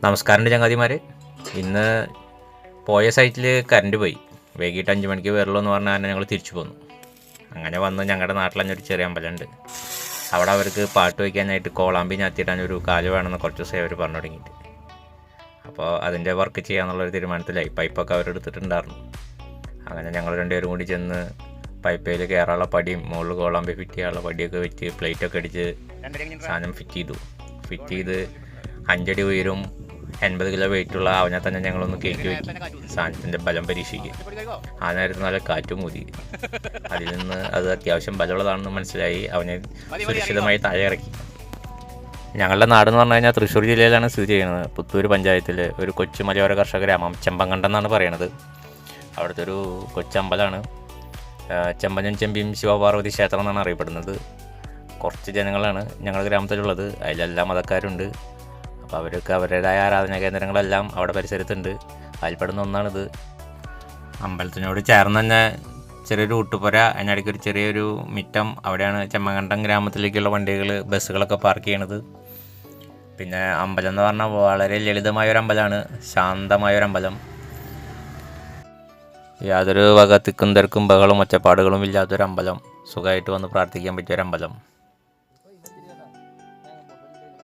നമസ്കാരം ചങ്ങാതിമാരെ. ഇന്ന് പോയ സൈറ്റിൽ കറണ്ട് പോയി. വൈകിട്ട് 5 മണിക്ക് വരുള്ളൂ എന്ന് പറഞ്ഞാൽ ഞങ്ങൾ തിരിച്ചു പോന്നു. അങ്ങനെ വന്ന് ഞങ്ങളുടെ നാട്ടിലഞ്ഞൊരു ചെറിയ അമ്പലമുണ്ട്. അവിടെ അവർക്ക് പാട്ട് വയ്ക്കാനായിട്ട് കോളാമ്പി ഞാത്തിയിടാൻ ഒരു കാല് വേണമെന്ന് കുറച്ച് ദിവസമായി അവർ പറഞ്ഞു തുടങ്ങിയിട്ട്. അപ്പോൾ അതിൻ്റെ വർക്ക് ചെയ്യാമെന്നുള്ളൊരു തീരുമാനത്തിലായി. പൈപ്പൊക്കെ അവരെടുത്തിട്ടുണ്ടായിരുന്നു. അങ്ങനെ ഞങ്ങൾ രണ്ടുപേരും കൂടി ചെന്ന് പൈപ്പയിൽ കയറാനുള്ള പടിയും മുകളിൽ കോളാമ്പി ഫിറ്റ് ചെയ്യാനുള്ള പടിയൊക്കെ വെച്ച് പ്ലേറ്റൊക്കെ അടിച്ച് സാധനം ഫിറ്റ് ചെയ്ത് 5 അടി ഉയരും 80 കിലോ വെയിറ്റുള്ള അവനെ തന്നെ ഞങ്ങളൊന്ന് കയറ്റി വയ്ക്കി സാധനത്തിൻ്റെ ബലം പരീക്ഷിക്കുക. ആ നേരത്ത് നല്ല കാറ്റും മൂതി. അതിൽ നിന്ന് അത് അത്യാവശ്യം ബലമുള്ളതാണെന്ന് മനസ്സിലായി. അവനെ സുരക്ഷിതമായി താഴെ ഇറക്കി. ഞങ്ങളുടെ നാടെന്ന് പറഞ്ഞു കഴിഞ്ഞാൽ തൃശ്ശൂർ ജില്ലയിലാണ് സ്ഥിതി ചെയ്യുന്നത്. പുത്തൂർ പഞ്ചായത്തിൽ ഒരു കൊച്ചു മലയോര കർഷക ഗ്രാമം ചെമ്പങ്കണ്ടം എന്നാണ് പറയണത്. അവിടുത്തെ ഒരു കൊച്ചമ്പലമാണ്. ചെമ്പനും ചെമ്പിയും ശിവപാർവതി ക്ഷേത്രം എന്നാണ് അറിയപ്പെടുന്നത്. കുറച്ച് ജനങ്ങളാണ് ഞങ്ങളുടെ ഗ്രാമത്തിലുള്ളത്. അതിലെല്ലാം മതക്കാരുണ്ട്. അപ്പോൾ അവർക്ക് അവരുടേതായ ആരാധനാ കേന്ദ്രങ്ങളെല്ലാം അവിടെ പരിസരത്തുണ്ട്. അതിൽപ്പെടുന്ന ഒന്നാണിത്. അമ്പലത്തിനോട് ചേർന്ന് തന്നെ ചെറിയൊരു ഊട്ടുപുര, അതിനിടയ്ക്ക് ഒരു ചെറിയൊരു മിറ്റം. അവിടെയാണ് ചെമ്മങ്കണ്ടം ഗ്രാമത്തിലേക്കുള്ള വണ്ടികൾ ബസ്സുകളൊക്കെ പാർക്ക് ചെയ്യണത്. പിന്നെ അമ്പലം എന്ന് പറഞ്ഞാൽ വളരെ ലളിതമായൊരമ്പലമാണ്, ശാന്തമായൊരമ്പലം. യാതൊരു വക തിക്കും തിരക്കും ബഹളും ഒച്ചപ്പാടുകളും ഇല്ലാത്തൊരമ്പലം. സുഖമായിട്ട് വന്ന് പ്രാർത്ഥിക്കാൻ പറ്റിയൊരമ്പലം.